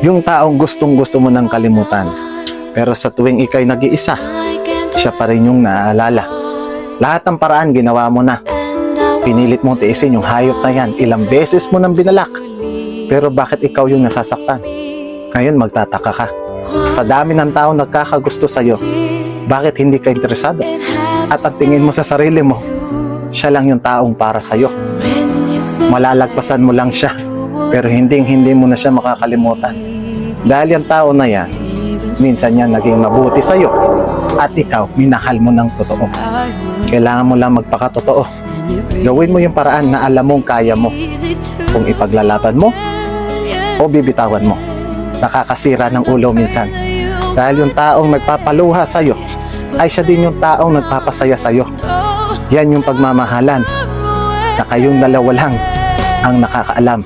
Yung taong gustong-gusto mo nang kalimutan. Pero sa tuwing ikaw'y nag-iisa, siya pa rin yung naaalala. Lahat ng paraan ginawa mo na. Pinilit mong tiisin yung hayop na yan. Ilang beses mo nang binalak. Pero bakit ikaw yung nasasaktan? Ngayon magtataka ka. Sa dami ng tao nagkakagusto sa'yo, bakit hindi ka interesado? At ang tingin mo sa sarili mo, siya lang yung taong para sa'yo. Malalagpasan mo lang siya, pero hindi mo na siya makakalimutan. Dahil yung tao na yan, minsan yan naging mabuti sa'yo, at ikaw, minahal mo ng totoo. Kailangan mo lang magpakatotoo. Gawin mo yung paraan na alam mong kaya mo. Kung ipaglalaban mo, o bibitawan mo. Nakakasira ng ulo minsan. Dahil yung taong nagpapaluha sa'yo, ay siya din yung taong nagpapasaya sa'yo. Yan yung pagmamahalan na kayong dalawa lang ang nakakaalam